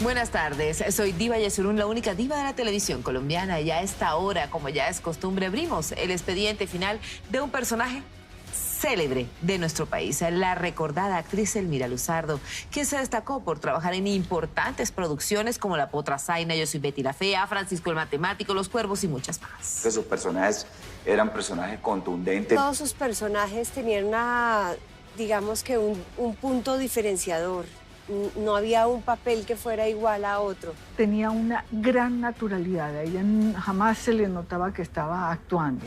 Buenas tardes, soy Diva Yesurún, la única diva de la televisión colombiana, y a esta hora, como ya es costumbre, abrimos el expediente final de un personaje célebre de nuestro país, la recordada actriz Elmira Luzardo, quien se destacó por trabajar en importantes producciones como La Potra Zaina, Yo soy Betty la Fea, Francisco el Matemático, Los Cuervos y muchas más. Que sus personajes eran personajes contundentes. Todos sus personajes tenían digamos que un punto diferenciador. No había un papel que fuera igual a otro. Tenía una gran naturalidad, a ella jamás se le notaba que estaba actuando.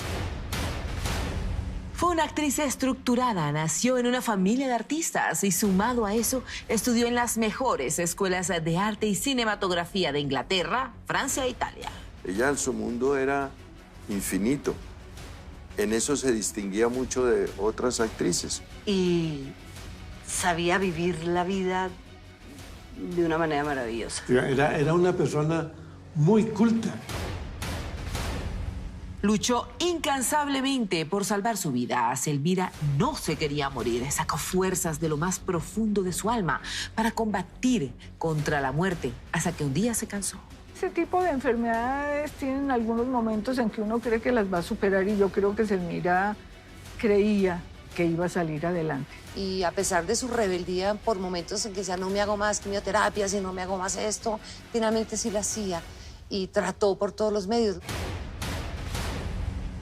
Fue una actriz estructurada, nació en una familia de artistas y sumado a eso estudió en las mejores escuelas de arte y cinematografía de Inglaterra, Francia e Italia. Ella en su mundo era infinito. En eso se distinguía mucho de otras actrices. Y sabía vivir la vida de una manera maravillosa. Era una persona muy culta. Luchó incansablemente por salvar su vida. Elmira no se quería morir. Sacó fuerzas de lo más profundo de su alma para combatir contra la muerte hasta que un día se cansó. Ese tipo de enfermedades tienen algunos momentos en que uno cree que las va a superar, y yo creo que Elmira creía que iba a salir adelante. Y a pesar de su rebeldía, por momentos en que decía no me hago más quimioterapias y no me hago más esto, finalmente sí la hacía y trató por todos los medios.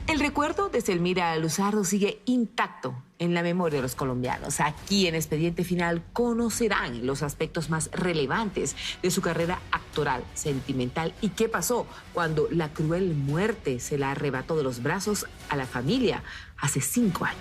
El recuerdo de Elmira Luzardo sigue intacto en la memoria de los colombianos. Aquí en Expediente Final conocerán los aspectos más relevantes de su carrera actoral, sentimental y qué pasó cuando la cruel muerte se la arrebató de los brazos a la familia hace 5 años.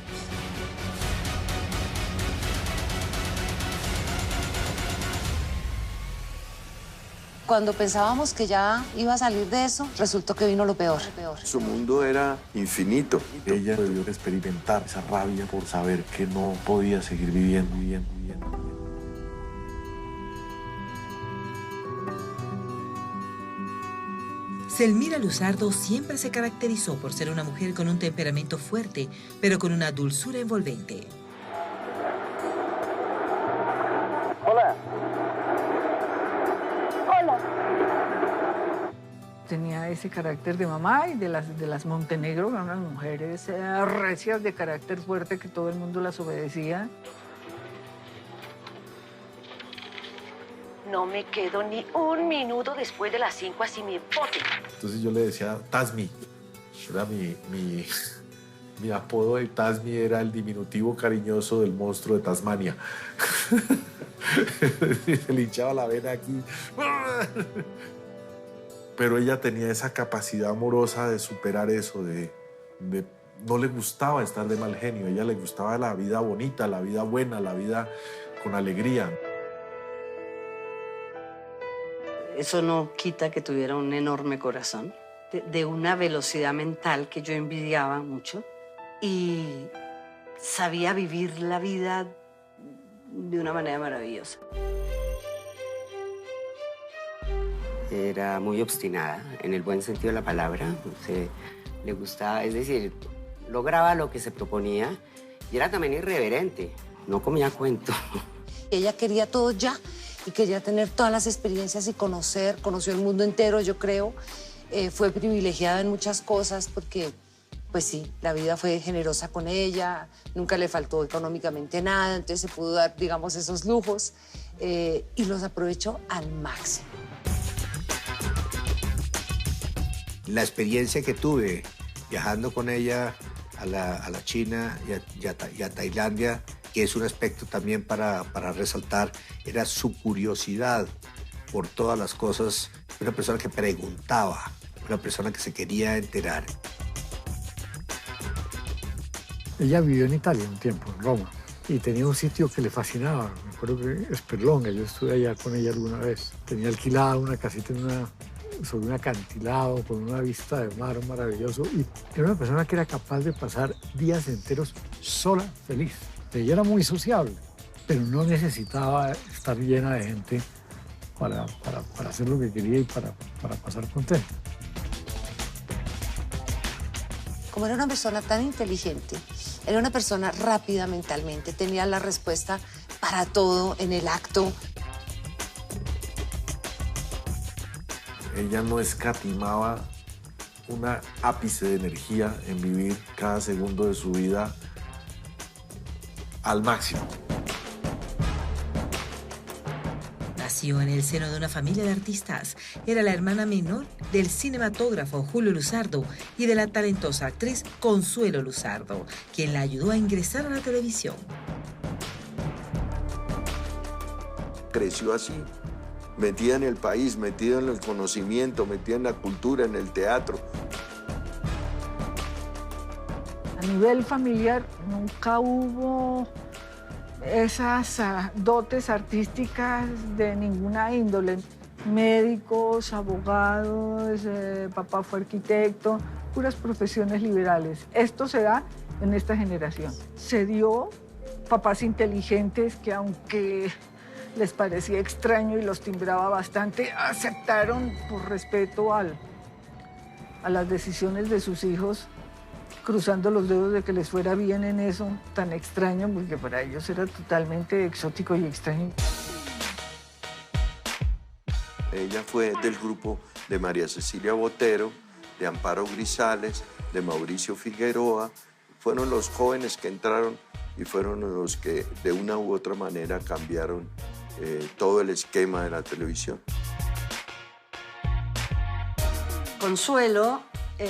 Cuando pensábamos que ya iba a salir de eso, resultó que vino lo peor. Su mundo era infinito. Ella debió experimentar esa rabia por saber que no podía seguir viviendo. Elmira Luzardo siempre se caracterizó por ser una mujer con un temperamento fuerte, pero con una dulzura envolvente. Hola. Tenía ese carácter de mamá y de las Montenegro, eran unas mujeres recias de carácter fuerte que todo el mundo las obedecía. No me quedo ni un minuto después de las 5 así me boten. Entonces yo le decía Tasmi. Era mi apodo de Tasmi, era el diminutivo cariñoso del monstruo de Tasmania. Se le hinchaba la vena aquí. Pero ella tenía esa capacidad amorosa de superar eso, no le gustaba estar de mal genio, a ella le gustaba la vida bonita, la vida buena, la vida con alegría. Eso no quita que tuviera un enorme corazón, de una velocidad mental que yo envidiaba mucho, y sabía vivir la vida de una manera maravillosa. Era muy obstinada, en el buen sentido de la palabra. Le gustaba, es decir, lograba lo que se proponía y era también irreverente, no comía cuento. Ella quería todo ya y quería tener todas las experiencias y conoció el mundo entero, yo creo. Fue privilegiada en muchas cosas porque, pues sí, la vida fue generosa con ella, nunca le faltó económicamente nada, entonces se pudo dar, digamos, esos lujos y los aprovechó al máximo. La experiencia que tuve viajando con ella a la China y a Tailandia, que es un aspecto también para resaltar, era su curiosidad por todas las cosas. Una persona que preguntaba, una persona que se quería enterar. Ella vivió en Italia un tiempo, en Roma, y tenía un sitio que le fascinaba. Me acuerdo que Sperlonga, yo estuve allá con ella alguna vez. Tenía alquilada una casita sobre un acantilado con una vista de mar maravilloso, y era una persona que era capaz de pasar días enteros sola, feliz. Ella era muy sociable, pero no necesitaba estar llena de gente para hacer lo que quería y para pasar contenta. Como era una persona tan inteligente, era una persona rápida mentalmente, tenía la respuesta para todo en el acto. Ella no escatimaba un ápice de energía en vivir cada segundo de su vida al máximo. Nació en el seno de una familia de artistas. Era la hermana menor del cinematógrafo Julio Luzardo y de la talentosa actriz Consuelo Luzardo, quien la ayudó a ingresar a la televisión. Creció así, metida en el país, metida en el conocimiento, metida en la cultura, en el teatro. A nivel familiar nunca hubo esas dotes artísticas de ninguna índole. Médicos, abogados, papá fue arquitecto, puras profesiones liberales. Esto se da en esta generación. Se dio papás inteligentes que, aunque les parecía extraño y los timbraba bastante, aceptaron por respeto a las decisiones de sus hijos, cruzando los dedos de que les fuera bien en eso tan extraño, porque para ellos era totalmente exótico y extraño. Ella fue del grupo de María Cecilia Botero, de Amparo Grisales, de Mauricio Figueroa. Fueron los jóvenes que entraron y fueron los que de una u otra manera cambiaron todo el esquema de la televisión. Consuelo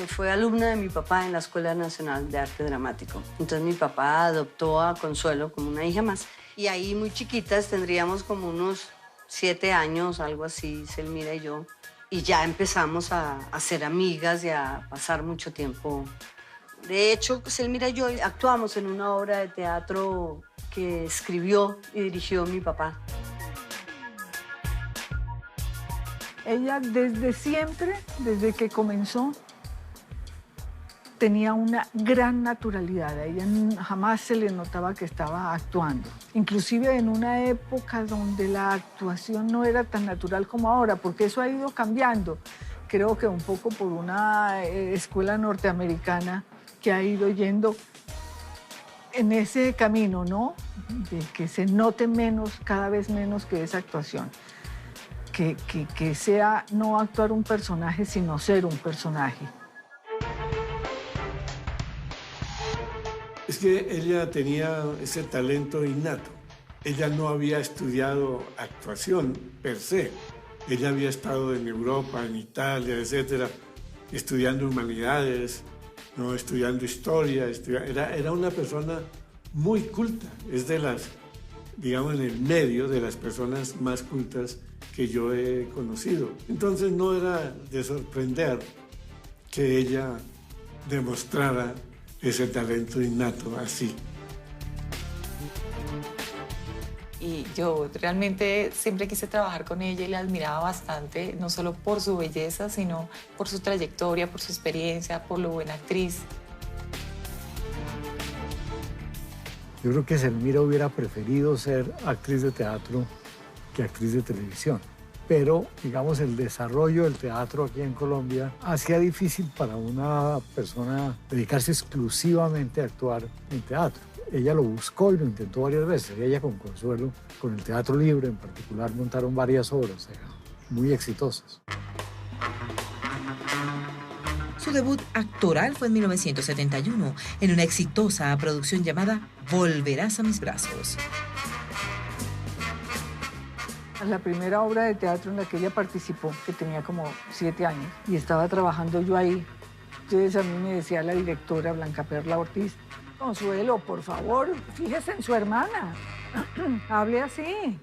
fue alumna de mi papá en la Escuela Nacional de Arte Dramático. Entonces mi papá adoptó a Consuelo como una hija más. Y ahí muy chiquitas, tendríamos como unos 7 años, algo así, Selmira y yo. Y ya empezamos a ser amigas y a pasar mucho tiempo. De hecho, Selmira y yo actuamos en una obra de teatro que escribió y dirigió mi papá. Ella desde siempre, desde que comenzó, tenía una gran naturalidad. A ella jamás se le notaba que estaba actuando. Inclusive en una época donde la actuación no era tan natural como ahora, porque eso ha ido cambiando. Creo que un poco por una escuela norteamericana que ha ido yendo en ese camino, ¿no? De que se note menos, cada vez menos, que esa actuación. Que sea no actuar un personaje, sino ser un personaje. Es que ella tenía ese talento innato. Ella no había estudiado actuación per se. Ella había estado en Europa, en Italia, etcétera, estudiando humanidades, ¿no? Estudiando historia. Era una persona muy culta. Es de las, digamos, en el medio de las personas más cultas que yo he conocido. Entonces no era de sorprender que ella demostrara ese talento innato así. Y yo realmente siempre quise trabajar con ella y la admiraba bastante, no solo por su belleza, sino por su trayectoria, por su experiencia, por lo buena actriz. Yo creo que Selmira hubiera preferido ser actriz de teatro que actriz de televisión. Pero, digamos, el desarrollo del teatro aquí en Colombia hacía difícil para una persona dedicarse exclusivamente a actuar en teatro. Ella lo buscó y lo intentó varias veces. Ella con Consuelo, con el Teatro Libre en particular, montaron varias obras muy exitosas. Su debut actoral fue en 1971, en una exitosa producción llamada Volverás a mis brazos. La primera obra de teatro en la que ella participó, que tenía como 7 años, y estaba trabajando yo ahí. Entonces a mí me decía la directora Blanca Perla Ortiz: Consuelo, por favor, fíjese en su hermana. Hable así.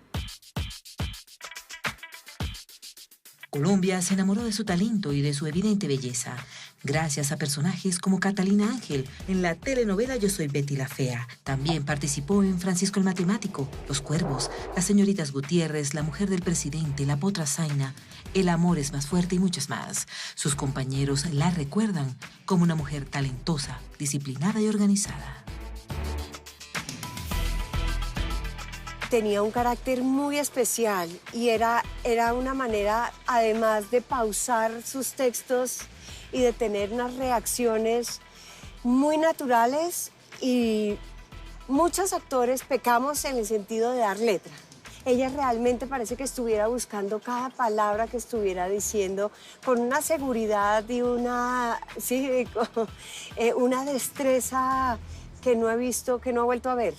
Colombia se enamoró de su talento y de su evidente belleza, gracias a personajes como Catalina Ángel en la telenovela Yo soy Betty la Fea. También participó en Francisco el Matemático, Los Cuervos, Las Señoritas Gutiérrez, La Mujer del Presidente, La Potra Zaina, El amor es más fuerte y muchas más. Sus compañeros la recuerdan como una mujer talentosa, disciplinada y organizada. Tenía un carácter muy especial y era una manera, además de pausar sus textos y de tener unas reacciones muy naturales, y muchos actores pecamos en el sentido de dar letra. ella realmente parece que estuviera buscando cada palabra que estuviera diciendo con una seguridad y una destreza que no he visto, que no he vuelto a ver.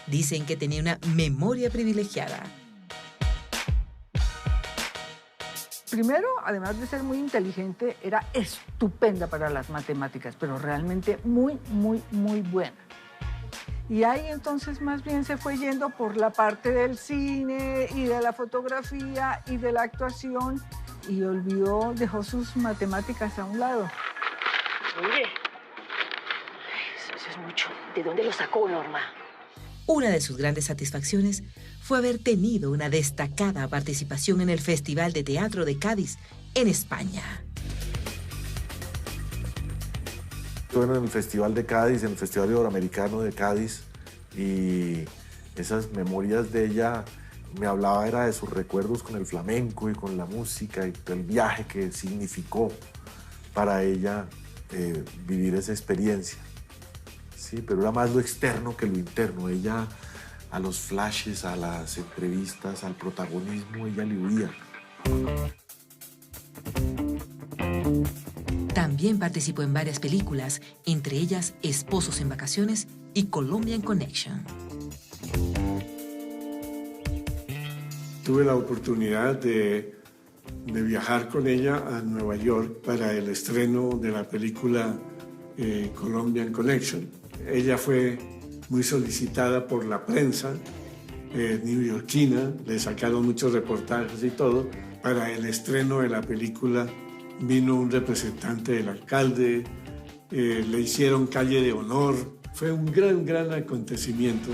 Dicen que tenía una memoria privilegiada. Primero, además de ser muy inteligente, era estupenda para las matemáticas, pero realmente muy, muy, muy buena. Y ahí entonces más bien se fue yendo por la parte del cine y de la fotografía y de la actuación y dejó sus matemáticas a un lado. Oye, eso es mucho. ¿De dónde lo sacó, Norma? Una de sus grandes satisfacciones fue haber tenido una destacada participación en el Festival de Teatro de Cádiz, en España. Estuve en el Festival de Cádiz, en el Festival Iberoamericano de Cádiz, y esas memorias de ella me hablaba era de sus recuerdos con el flamenco y con la música y del viaje que significó para ella vivir esa experiencia. Sí, pero era más lo externo que lo interno. Ella a los flashes, a las entrevistas, al protagonismo, ella le huía. También participó en varias películas, entre ellas Esposos en Vacaciones y Colombian Connection. Tuve la oportunidad de viajar con ella a Nueva York para el estreno de la película Colombian Connection. Ella fue muy solicitada por la prensa neoyorquina, le sacaron muchos reportajes y todo. Para el estreno de la película vino un representante del alcalde, le hicieron calle de honor. Fue un gran acontecimiento.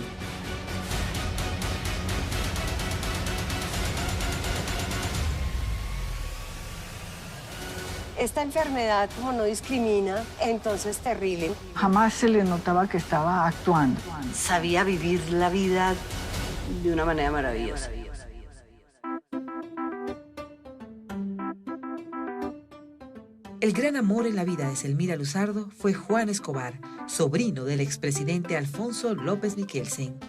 Esta enfermedad, como no discrimina, entonces terrible. Jamás se le notaba que estaba actuando. Sabía vivir la vida de una manera maravillosa. El gran amor en la vida de Selmira Luzardo fue Juan Escobar, sobrino del expresidente Alfonso López Miquelsen.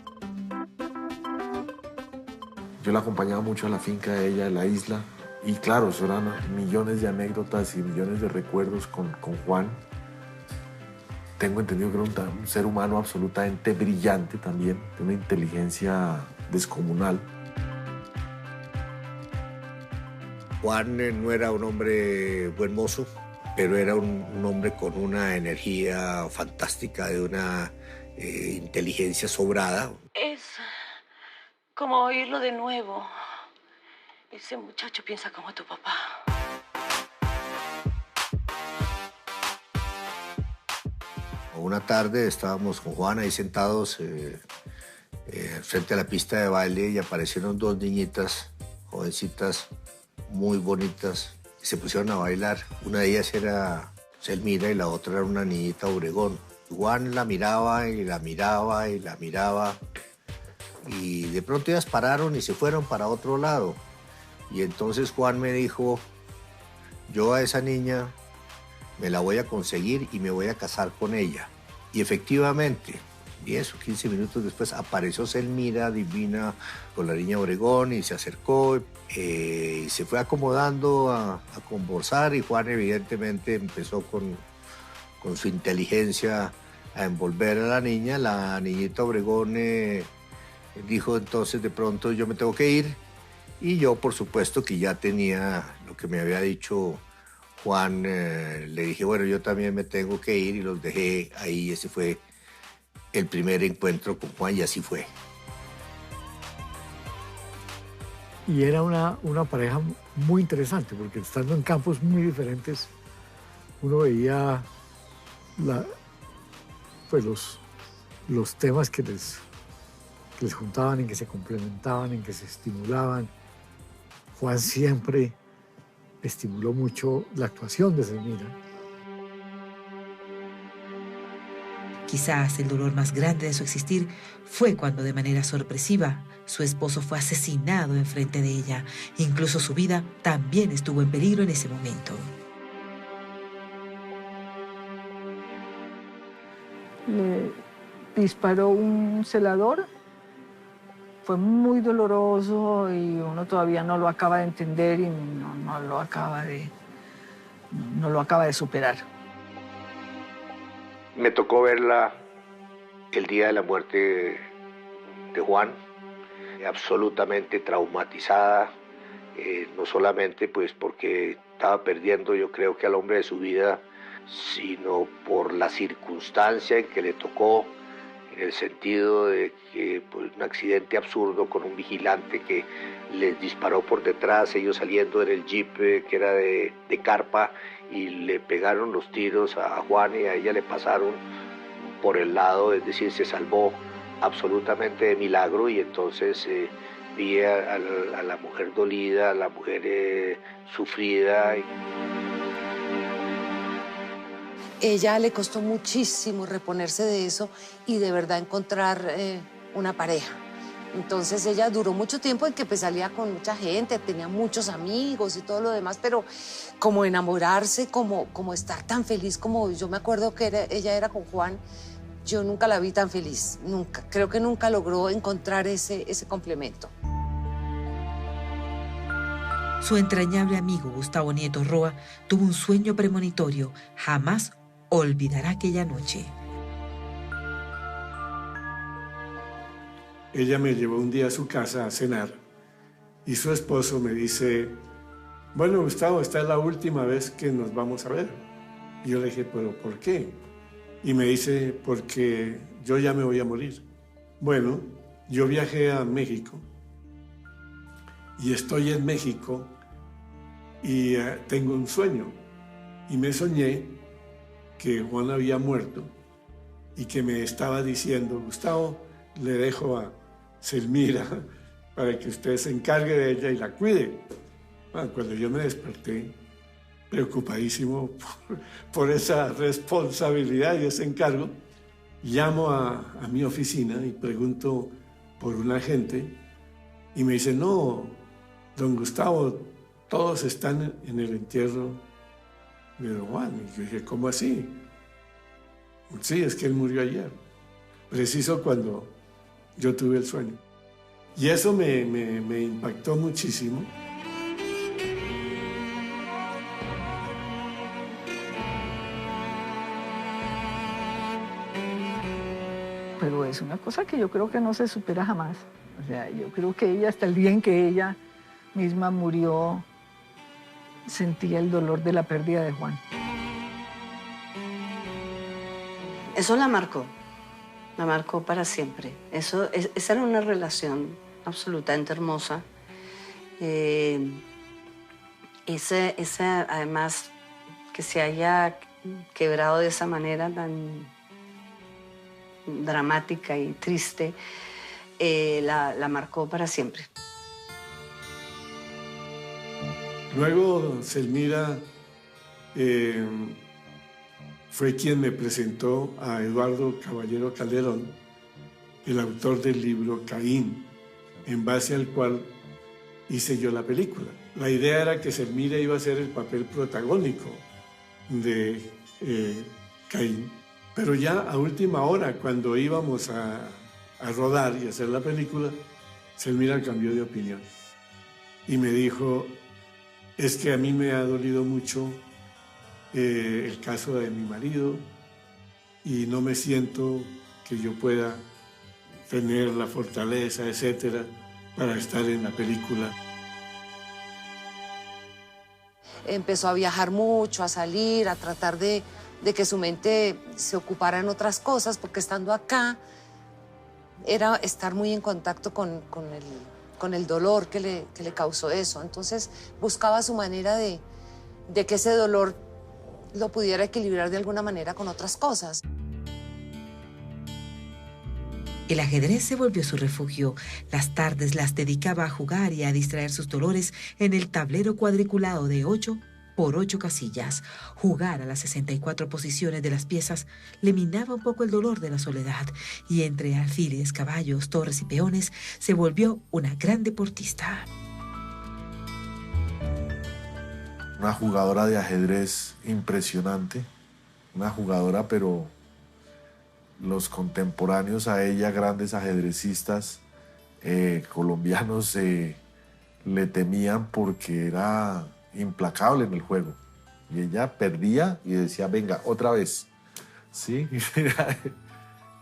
Yo la acompañaba mucho a la finca de ella, en la isla. Y claro, eso eran millones de anécdotas y millones de recuerdos con Juan. Tengo entendido que era un ser humano absolutamente brillante también, de una inteligencia descomunal. Juan no era un hombre buen mozo, pero era un hombre con una energía fantástica, de una inteligencia sobrada. Es como oírlo de nuevo. Ese muchacho piensa como tu papá. Una tarde estábamos con Juan ahí sentados frente a la pista de baile y aparecieron dos niñitas, jovencitas, muy bonitas, y se pusieron a bailar. Una de ellas era Selmira y la otra era una niñita Obregón. Juan la miraba y la miraba y la miraba, y de pronto ellas pararon y se fueron para otro lado. Y entonces Juan me dijo, yo a esa niña me la voy a conseguir y me voy a casar con ella. Y efectivamente, 10 o 15 minutos después apareció Selmira, divina, con la niña Obregón, y se acercó y se fue acomodando a conversar, y Juan evidentemente empezó con su inteligencia a envolver a la niña. La niñita Obregón dijo entonces de pronto, yo me tengo que ir. Y yo, por supuesto, que ya tenía lo que me había dicho Juan, le dije, bueno, yo también me tengo que ir, y los dejé ahí. Ese fue el primer encuentro con Juan, y así fue. Y era una pareja muy interesante, porque estando en campos muy diferentes, uno veía los temas que les juntaban, en que se complementaban, en que se estimulaban. Juan siempre estimuló mucho la actuación de Selmira. Quizás el dolor más grande de su existir fue cuando, de manera sorpresiva, su esposo fue asesinado enfrente de ella. Incluso su vida también estuvo en peligro en ese momento. Le disparó un celador. Fue muy doloroso y uno todavía no lo acaba de entender y no lo acaba de superar. Me tocó verla el día de la muerte de Juan, absolutamente traumatizada, no solamente pues porque estaba perdiendo, yo creo que al hombre de su vida, sino por la circunstancia en que le tocó, en el sentido de que pues, un accidente absurdo con un vigilante que les disparó por detrás, ellos saliendo en el jeep que era de carpa, y le pegaron los tiros a Juan y a ella le pasaron por el lado, es decir, se salvó absolutamente de milagro, y entonces vi a la mujer dolida, a la mujer sufrida. Ella le costó muchísimo reponerse de eso y de verdad encontrar una pareja. Entonces ella duró mucho tiempo en que pues, salía con mucha gente, tenía muchos amigos y todo lo demás, pero como enamorarse, como estar tan feliz como yo me acuerdo que ella era con Juan, yo nunca la vi tan feliz, nunca. Creo que nunca logró encontrar ese complemento. Su entrañable amigo Gustavo Nieto Roa tuvo un sueño premonitorio. Jamás olvidará aquella noche. Ella me llevó un día a su casa a cenar y su esposo me dice, bueno, Gustavo, esta es la última vez que nos vamos a ver. Y yo le dije, ¿pero por qué? Y me dice, porque yo ya me voy a morir. Bueno, yo viajé a México y estoy en México y tengo un sueño. Y me soñé que Juan había muerto y que me estaba diciendo, Gustavo, le dejo a Selmira para que usted se encargue de ella y la cuide. Bueno, cuando yo me desperté, preocupadísimo por esa responsabilidad y ese encargo, llamo a mi oficina y pregunto por un agente y me dice, no, don Gustavo, todos están en el entierro de don Juan. Y yo dije, ¿cómo así? Sí, es que él murió ayer, preciso cuando yo tuve el sueño. Y eso me impactó muchísimo. Pero es una cosa que yo creo que no se supera jamás. O sea, yo creo que ella, hasta el día en que ella misma murió, sentía el dolor de la pérdida de Juan. Eso la marcó para siempre. Esa era una relación absolutamente hermosa. Además, que se haya quebrado de esa manera tan dramática y triste, la marcó para siempre. Luego, Selmira fue quien me presentó a Eduardo Caballero Calderón, el autor del libro Caín, en base al cual hice yo la película. La idea era que Selmira iba a ser el papel protagónico de Caín, pero ya a última hora, cuando íbamos a rodar y hacer la película, Selmira cambió de opinión y me dijo, es que a mí me ha dolido mucho el caso de mi marido y no me siento que yo pueda tener la fortaleza, etcétera, para estar en la película. Empezó a viajar mucho, a salir, a tratar de que su mente se ocupara en otras cosas, porque estando acá era estar muy en contacto con el dolor que le causó eso. Entonces buscaba su manera de que ese dolor lo pudiera equilibrar de alguna manera con otras cosas. El ajedrez se volvió su refugio. Las tardes las dedicaba a jugar y a distraer sus dolores en el tablero cuadriculado de 8 por 8 casillas. Jugar a las 64 posiciones de las piezas le minaba un poco el dolor de la soledad, y entre alfiles, caballos, torres y peones se volvió una gran deportista. Una jugadora de ajedrez impresionante, una jugadora pero los contemporáneos a ella, grandes ajedrecistas colombianos, le temían porque era implacable en el juego. Y ella perdía y decía, venga, otra vez. ¿Sí?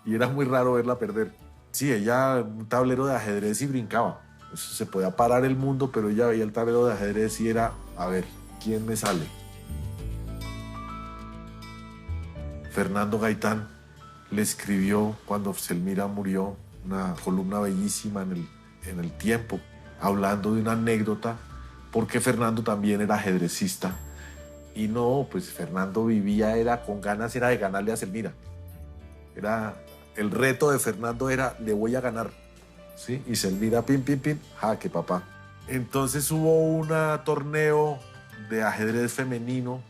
Y era muy raro verla perder. Sí, ella, un tablero de ajedrez y brincaba. Eso se podía parar el mundo, pero ella veía el tablero de ajedrez y era, a ver, ¿quién me sale? Fernando Gaitán le escribió cuando Selmira murió una columna bellísima en el Tiempo, hablando de una anécdota, porque Fernando también era ajedrecista. Y no, pues Fernando vivía, era con ganas, era de ganarle a Selmira. El reto de Fernando era, le voy a ganar. ¿Sí? Y Selmira, pim, pim, pim, jaque, papá. Entonces hubo un torneo de ajedrez femenino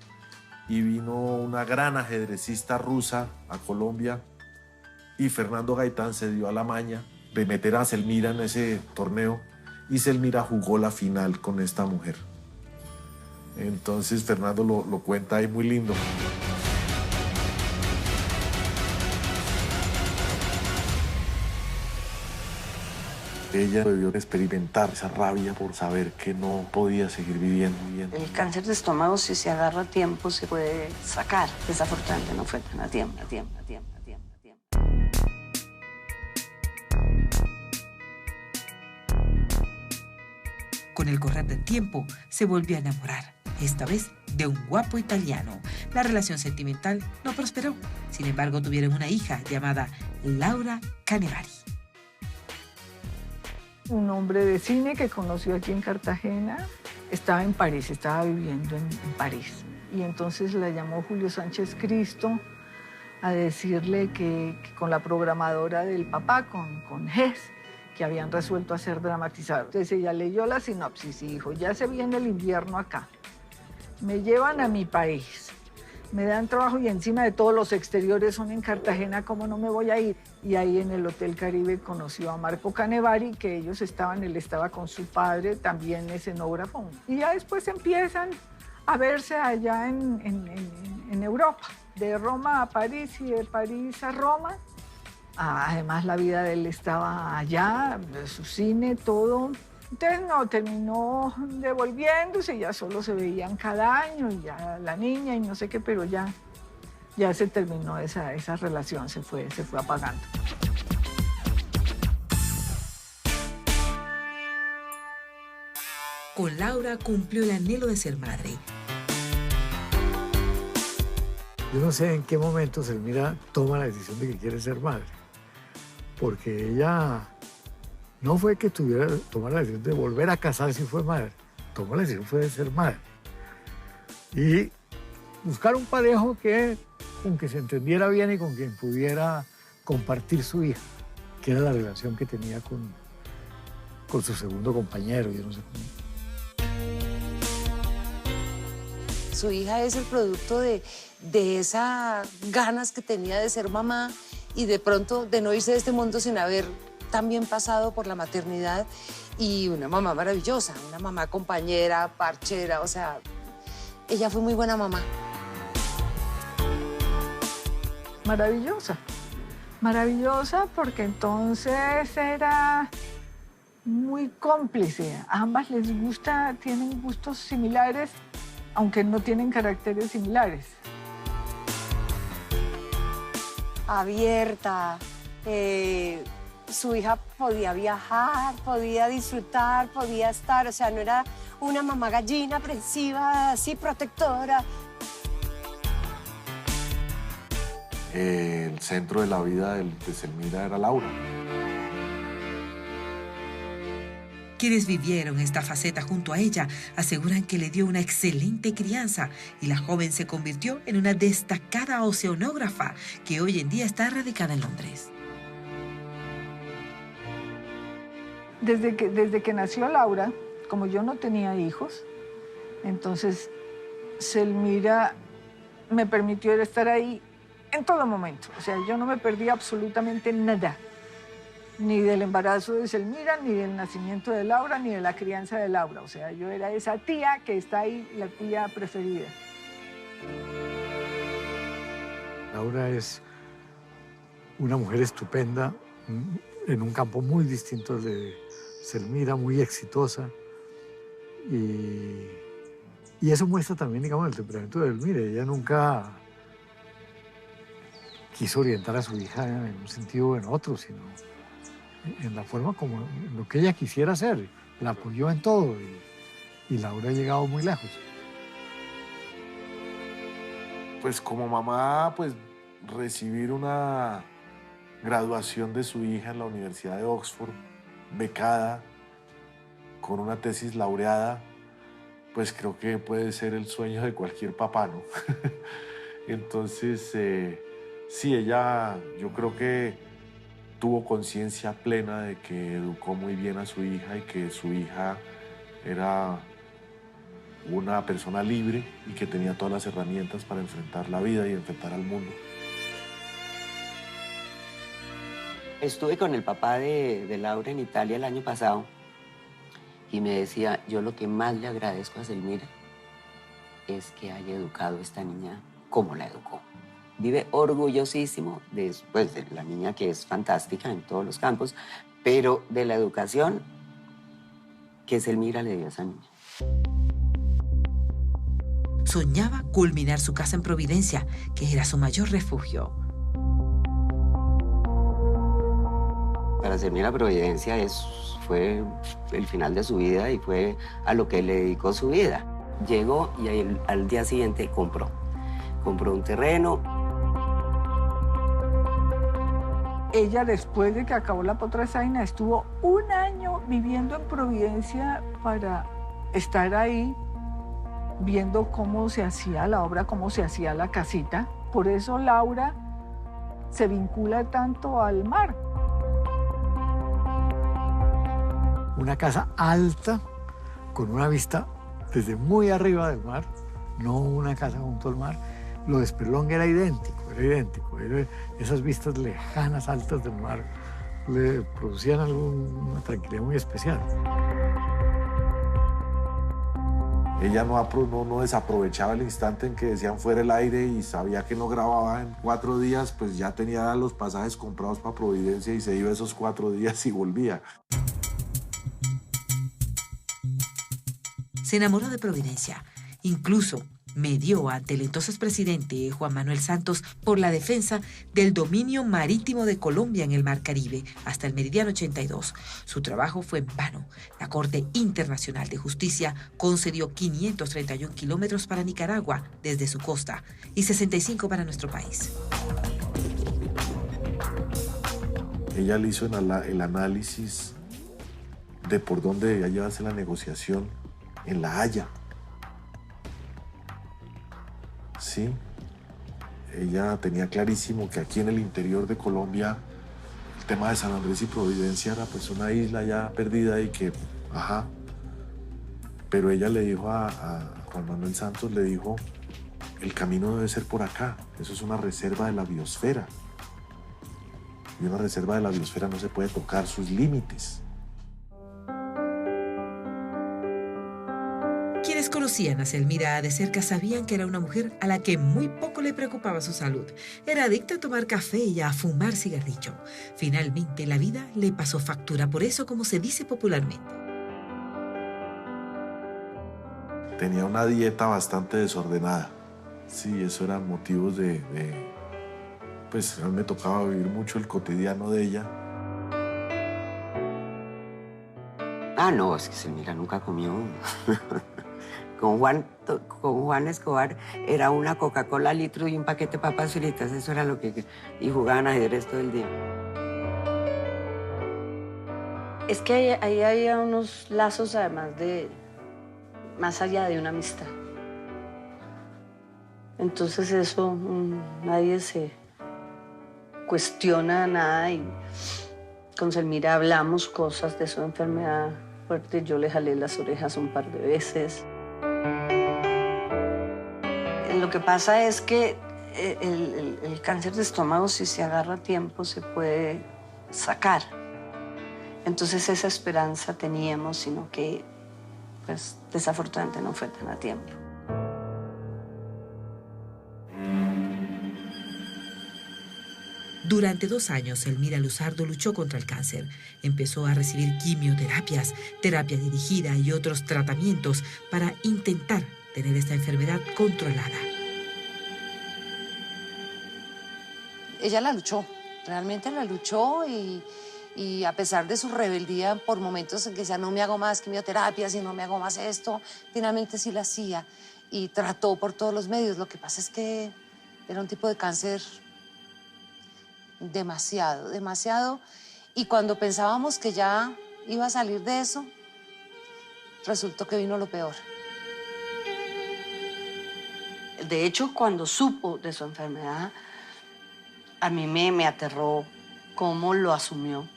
y vino una gran ajedrecista rusa a Colombia y Fernando Gaitán se dio a la maña de meter a Selmira en ese torneo y Selmira jugó la final con esta mujer. Entonces Fernando lo cuenta ahí muy lindo. Ella debió experimentar esa rabia por saber que no podía seguir viviendo. El cáncer de estómago, si se agarra a tiempo, se puede sacar. Desafortunadamente no fue tan a tiempo. Con el correr del tiempo, se volvió a enamorar, esta vez de un guapo italiano. La relación sentimental no prosperó. Sin embargo, tuvieron una hija llamada Laura Canevari. Un hombre de cine que conoció aquí en Cartagena. Estaba en París, estaba viviendo en París. Y entonces la llamó Julio Sánchez Cristo a decirle que con la programadora del papá, con Hess, que habían resuelto hacer dramatizado. Entonces ella leyó la sinopsis y dijo, ya se viene el invierno acá. Me llevan a mi país. Me dan trabajo y encima de todos los exteriores son en Cartagena, ¿cómo no me voy a ir? Y ahí en el Hotel Caribe conoció a Marco Canevari, que él estaba con su padre, también escenógrafo. Y ya después empiezan a verse allá en Europa, de Roma a París y de París a Roma. Además la vida de él estaba allá, su cine, todo. Entonces no, terminó devolviéndose, ya solo se veían cada año, y ya la niña y no sé qué, pero ya se terminó esa relación, se fue apagando. Con Laura cumplió el anhelo de ser madre. Yo no sé en qué momento Selmira toma la decisión de que quiere ser madre, porque ella no fue que tomar la decisión de volver a casarse y fue madre. Tomó la decisión fue de ser madre. Y buscar un parejo con que se entendiera bien y con quien pudiera compartir su hija, que era la relación que tenía con su segundo compañero, yo no sé cómo. Su hija es el producto de esas ganas que tenía de ser mamá y de pronto de no irse de este mundo sin haber también pasado por la maternidad, y una mamá maravillosa, una mamá compañera, parchera, o sea, ella fue muy buena mamá. Maravillosa, maravillosa porque entonces era muy cómplice. A ambas les gusta, tienen gustos similares, aunque no tienen caracteres similares. Abierta, su hija podía viajar, podía disfrutar, podía estar, o sea, no era una mamá gallina aprensiva, así protectora. El centro de la vida de Selmira era Laura. Quienes vivieron esta faceta junto a ella aseguran que le dio una excelente crianza y la joven se convirtió en una destacada oceanógrafa que hoy en día está radicada en Londres. Desde que nació Laura, como yo no tenía hijos, entonces Selmira me permitió estar ahí en todo momento. O sea, yo no me perdí absolutamente nada. Ni del embarazo de Selmira, ni del nacimiento de Laura, ni de la crianza de Laura. O sea, yo era esa tía que está ahí, la tía preferida. Laura es una mujer estupenda, en un campo muy distinto al de Selmira, muy exitosa. Y eso muestra también, digamos, el temperamento de Elmira. Ella nunca quiso orientar a su hija en un sentido o en otro, sino en la forma como lo que ella quisiera hacer. La apoyó en todo y Laura ha llegado muy lejos. Pues como mamá, pues recibir una graduación de su hija en la Universidad de Oxford, becada, con una tesis laureada, pues creo que puede ser el sueño de cualquier papá, ¿no? Entonces, sí, ella, yo creo que tuvo conciencia plena de que educó muy bien a su hija y que su hija era una persona libre y que tenía todas las herramientas para enfrentar la vida y enfrentar al mundo. Estuve con el papá de Laura en Italia el año pasado y me decía, yo lo que más le agradezco a Selmira es que haya educado a esta niña como la educó. Vive orgullosísimo de la niña, que es fantástica en todos los campos, pero de la educación que Selmira le dio a esa niña. Soñaba culminar su casa en Providencia, que era su mayor refugio. Para Selmira, Providencia fue el final de su vida y fue a lo que le dedicó su vida. Llegó y al día siguiente compró un terreno. Ella, después de que acabó la Potrasaina, estuvo un año viviendo en Providencia para estar ahí viendo cómo se hacía la obra, cómo se hacía la casita. Por eso Laura se vincula tanto al mar. Una casa alta, con una vista desde muy arriba del mar, no una casa junto al mar. Lo de Sperlong era idéntico. Esas vistas lejanas, altas del mar, le producían una tranquilidad muy especial. Ella no desaprovechaba el instante en que decían fuera el aire y sabía que no grababa en 4 días, pues ya tenía los pasajes comprados para Providencia y se iba esos 4 días y volvía. Se enamoró de Providencia. Incluso medió ante el entonces presidente Juan Manuel Santos por la defensa del dominio marítimo de Colombia en el Mar Caribe hasta el meridiano 82. Su trabajo fue en vano. La Corte Internacional de Justicia concedió 531 kilómetros para Nicaragua desde su costa y 65 para nuestro país. Ella le hizo el análisis de por dónde debía llevarse la negociación en La Haya. Sí, ella tenía clarísimo que aquí en el interior de Colombia el tema de San Andrés y Providencia era pues una isla ya perdida y que, pero ella le dijo a Juan Manuel Santos, le dijo, el camino debe ser por acá, eso es una reserva de la biosfera. Y una reserva de la biosfera no se puede tocar sus límites. Quienes conocían a Selmira de cerca sabían que era una mujer a la que muy poco le preocupaba su salud. Era adicta a tomar café y a fumar cigarrillo. Finalmente, la vida le pasó factura por eso, como se dice popularmente. Tenía una dieta bastante desordenada. Sí, eso eran motivos pues a mí me tocaba vivir mucho el cotidiano de ella. No, es que Selmira nunca comió. Con Juan Escobar era una Coca-Cola litro y un paquete de papas fritas, eso era lo que... Y jugaban ajedrez todo el día. Es que ahí había unos lazos, además más allá de una amistad. Entonces eso, nadie se cuestiona nada y con Selmira hablamos cosas de su enfermedad fuerte. Yo le jalé las orejas un par de veces. Lo que pasa es que el cáncer de estómago, si se agarra a tiempo, se puede sacar. Entonces esa esperanza teníamos, sino que pues, desafortunadamente no fue tan a tiempo. Durante 2 años, Elmira Luzardo luchó contra el cáncer. Empezó a recibir quimioterapias, terapia dirigida y otros tratamientos para intentar tener esta enfermedad controlada. Ella la luchó, realmente la luchó y a pesar de su rebeldía por momentos en que decía no me hago más quimioterapias y no me hago más esto, finalmente sí la hacía y trató por todos los medios. Lo que pasa es que era un tipo de cáncer demasiado, y cuando pensábamos que ya iba a salir de eso, resultó que vino lo peor. De hecho, cuando supo de su enfermedad, a mí me aterró cómo lo asumió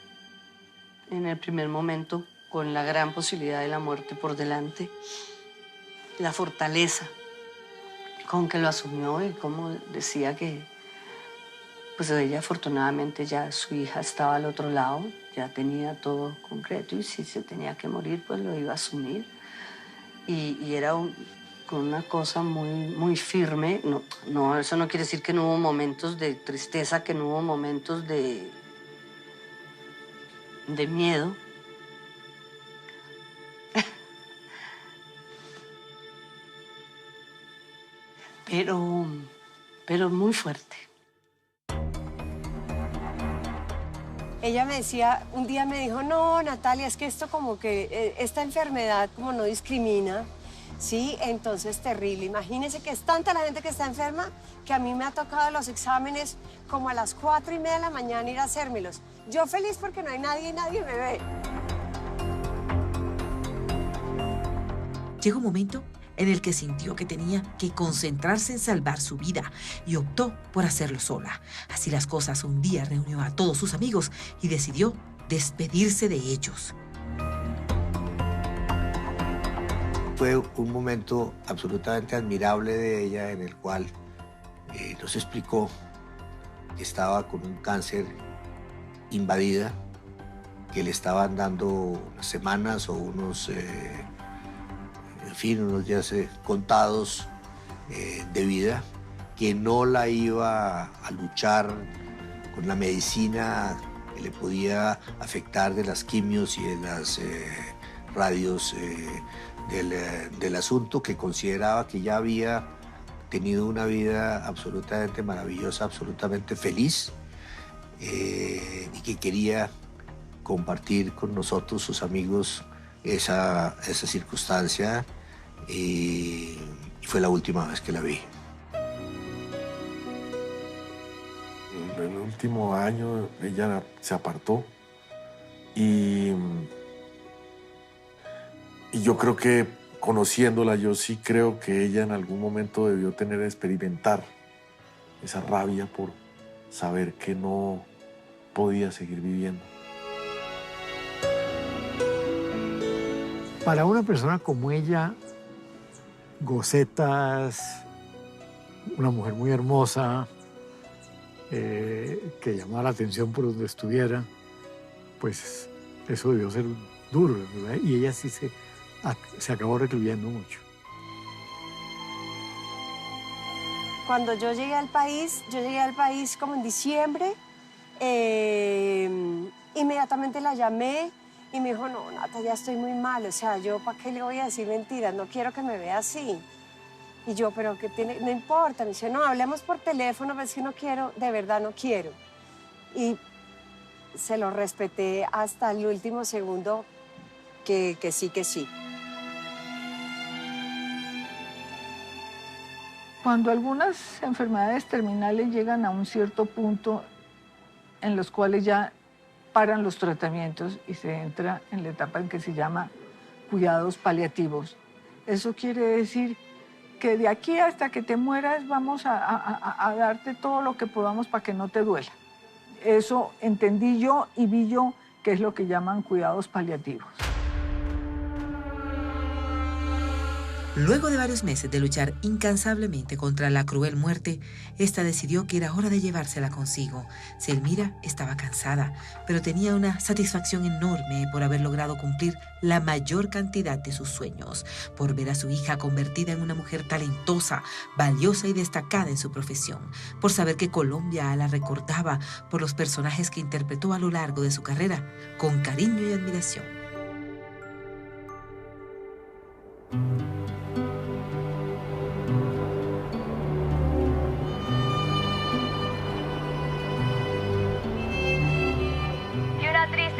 en el primer momento, con la gran posibilidad de la muerte por delante, la fortaleza con que lo asumió y cómo decía que, pues ella afortunadamente ya su hija estaba al otro lado, ya tenía todo concreto y si se tenía que morir, pues lo iba a asumir. Y era con una cosa muy firme. No, eso no quiere decir que no hubo momentos de tristeza, que no hubo momentos de miedo. pero muy fuerte. Ella me decía, un día me dijo, no, Natalia, es que esto como que, esta enfermedad como no discrimina, ¿sí? Entonces, terrible. Imagínense que es tanta la gente que está enferma que a mí me ha tocado los exámenes como a las 4:30 de la mañana ir a hacérmelos. Yo feliz porque no hay nadie y nadie me ve. Llegó un momento en el que sintió que tenía que concentrarse en salvar su vida y optó por hacerlo sola. Así las cosas, un día reunió a todos sus amigos y decidió despedirse de ellos. Fue un momento absolutamente admirable de ella en el cual nos explicó que estaba con un cáncer invadida, que le estaban dando unas semanas o unos días contados de vida, que no la iba a luchar con la medicina que le podía afectar de las quimios y de las radios del asunto, que consideraba que ya había tenido una vida absolutamente maravillosa, absolutamente feliz, y que quería compartir con nosotros, sus amigos, esa circunstancia. Y fue la última vez que la vi. En el último año ella se apartó y yo creo que, conociéndola, yo sí creo que ella en algún momento debió experimentar esa rabia por saber que no podía seguir viviendo. Para una persona como ella, Gosetas, una mujer muy hermosa, que llamaba la atención por donde estuviera, pues eso debió ser duro, ¿verdad? Y ella sí se acabó recluyendo mucho. Cuando yo llegué al país como en diciembre, inmediatamente la llamé y me dijo, no, Nata, ya estoy muy mal, o sea, yo ¿para qué le voy a decir mentiras? No quiero que me vea así. Y yo, pero ¿qué tiene? No importa. Me dice, no, hablemos por teléfono, pero es que no quiero, de verdad no quiero. Y se lo respeté hasta el último segundo que sí. Cuando algunas enfermedades terminales llegan a un cierto punto en los cuales ya paran los tratamientos y se entra en la etapa en que se llama cuidados paliativos. Eso quiere decir que de aquí hasta que te mueras vamos a darte todo lo que podamos para que no te duela. Eso entendí yo y vi yo que es lo que llaman cuidados paliativos. Luego de varios meses de luchar incansablemente contra la cruel muerte, esta decidió que era hora de llevársela consigo. Selmira estaba cansada, pero tenía una satisfacción enorme por haber logrado cumplir la mayor cantidad de sus sueños, por ver a su hija convertida en una mujer talentosa, valiosa y destacada en su profesión, por saber que Colombia la recordaba por los personajes que interpretó a lo largo de su carrera con cariño y admiración.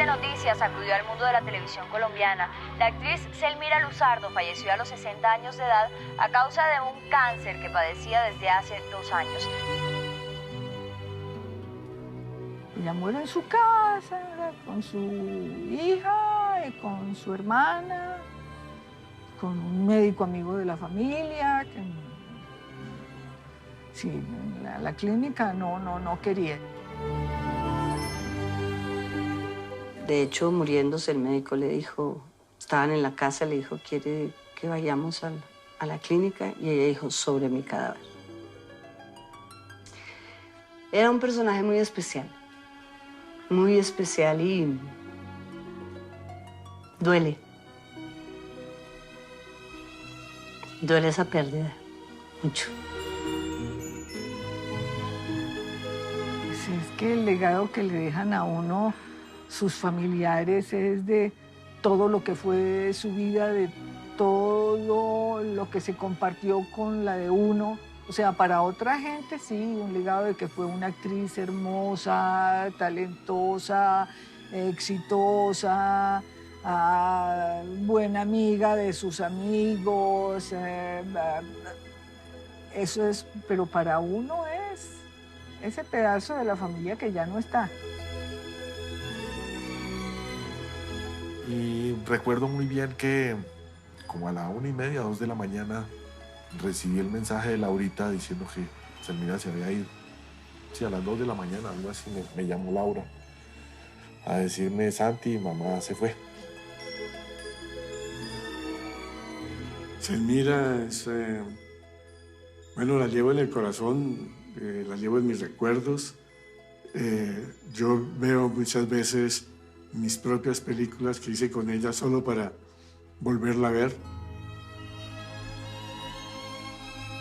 Noticia sacudió al mundo de la televisión colombiana. La actriz Selmira Luzardo falleció a los 60 años de edad a causa de un cáncer que padecía desde hace 2 años. Ella muere en su casa, con su hija, y con su hermana, con un médico amigo de la familia. Sí, la clínica no quería. De hecho, muriéndose, el médico le dijo, estaban en la casa, le dijo, ¿quiere que vayamos a la clínica? Y ella dijo, sobre mi cadáver. Era un personaje muy especial y duele. Duele esa pérdida, mucho. Pues es que el legado que le dejan a uno sus familiares es de todo lo que fue su vida, de todo lo que se compartió con la de uno. O sea, para otra gente sí, un legado de que fue una actriz hermosa, talentosa, exitosa, buena amiga de sus amigos. Eso es, pero para uno es ese pedazo de la familia que ya no está. Y recuerdo muy bien que como a la 1:30, 2 de la mañana, recibí el mensaje de Laurita diciendo que Selmira se había ido. Sí, a las 2 de la mañana, algo así, me llamó Laura a decirme, Santi, mamá se fue. Selmira es, bueno, la llevo en el corazón, la llevo en mis recuerdos. Yo veo muchas veces mis propias películas que hice con ella solo para volverla a ver.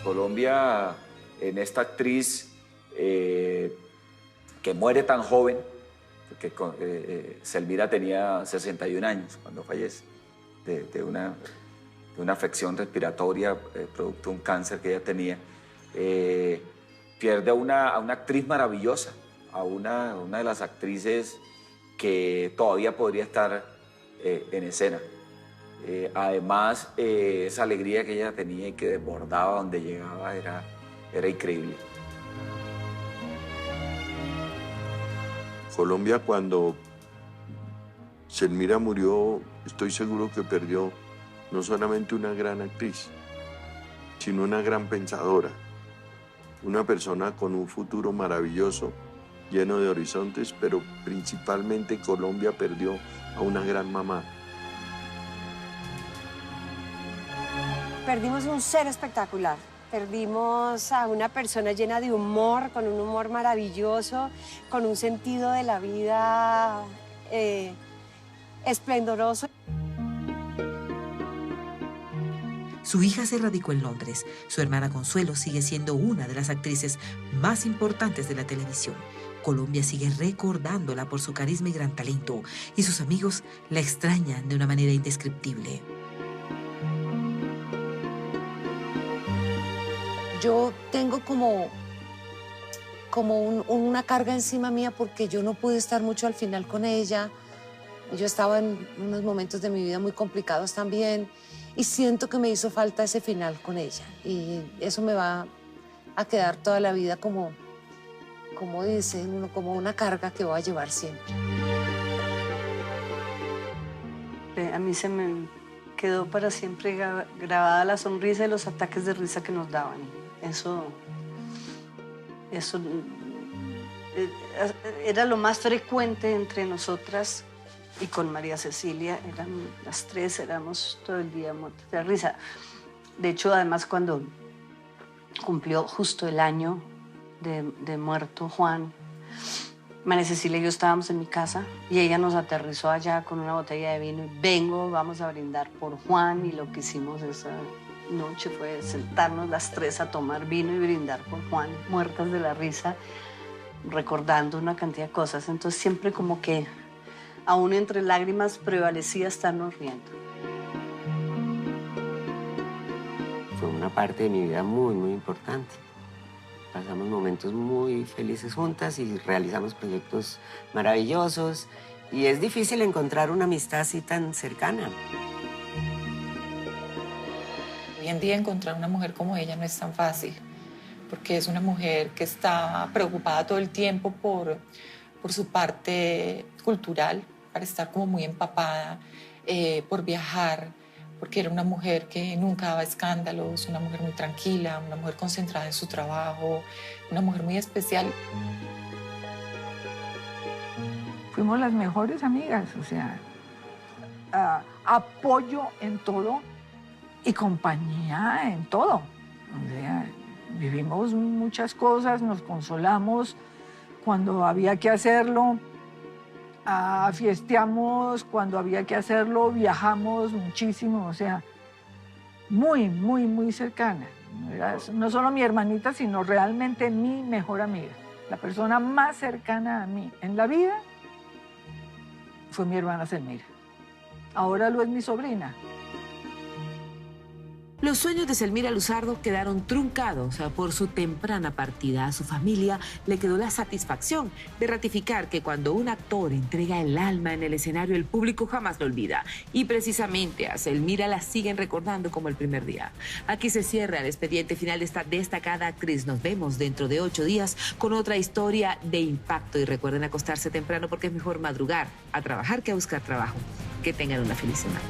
Colombia, en esta actriz que muere tan joven, porque Selmira tenía 61 años cuando fallece, de una afección respiratoria producto de un cáncer que ella tenía, pierde a una actriz maravillosa, a una de las actrices que todavía podría estar en escena. Además, esa alegría que ella tenía y que desbordaba donde llegaba era increíble. Colombia, cuando Selmira murió, estoy seguro que perdió no solamente una gran actriz, sino una gran pensadora, una persona con un futuro maravilloso, lleno de horizontes, pero principalmente Colombia perdió a una gran mamá. Perdimos un ser espectacular. Perdimos a una persona llena de humor, con un humor maravilloso, con un sentido de la vida esplendoroso. Su hija se radicó en Londres. Su hermana Consuelo sigue siendo una de las actrices más importantes de la televisión. Colombia sigue recordándola por su carisma y gran talento, y sus amigos la extrañan de una manera indescriptible. Yo tengo como una carga encima mía porque yo no pude estar mucho al final con ella. Yo estaba en unos momentos de mi vida muy complicados también y siento que me hizo falta ese final con ella. Y eso me va a quedar toda la vida como dicen uno, como una carga que voy a llevar siempre. A mí se me quedó para siempre grabada la sonrisa y los ataques de risa que nos daban. Eso era lo más frecuente entre nosotras y con María Cecilia. Las tres éramos todo el día muertas de risa. De hecho, además, cuando cumplió justo el año de muerto Juan, María Cecilia y yo estábamos en mi casa y ella nos aterrizó allá con una botella de vino y vengo, vamos a brindar por Juan, y lo que hicimos esa noche fue sentarnos las tres a tomar vino y brindar por Juan, muertas de la risa, recordando una cantidad de cosas. Entonces siempre como que aún entre lágrimas prevalecía estarnos riendo. Fue una parte de mi vida muy, muy importante. Pasamos momentos muy felices juntas y realizamos proyectos maravillosos. Y es difícil encontrar una amistad así tan cercana. Hoy en día encontrar una mujer como ella no es tan fácil, porque es una mujer que está preocupada todo el tiempo por su parte cultural, para estar como muy empapada, por viajar, porque era una mujer que nunca daba escándalos, una mujer muy tranquila, una mujer concentrada en su trabajo, una mujer muy especial. Fuimos las mejores amigas, o sea, apoyo en todo y compañía en todo. O sea, vivimos muchas cosas, nos consolamos cuando había que hacerlo, fiesteamos cuando había que hacerlo, viajamos muchísimo, o sea, muy, muy, muy cercana. Era no solo mi hermanita, sino realmente mi mejor amiga. La persona más cercana a mí en la vida fue mi hermana Selmira. Ahora lo es mi sobrina. Los sueños de Selmira Luzardo quedaron truncados por su temprana partida. A su familia le quedó la satisfacción de ratificar que cuando un actor entrega el alma en el escenario, el público jamás lo olvida. Y precisamente a Selmira la siguen recordando como el primer día. Aquí se cierra el expediente final de esta destacada actriz. Nos vemos dentro de 8 días con otra historia de impacto. Y recuerden acostarse temprano porque es mejor madrugar a trabajar que a buscar trabajo. Que tengan una feliz semana.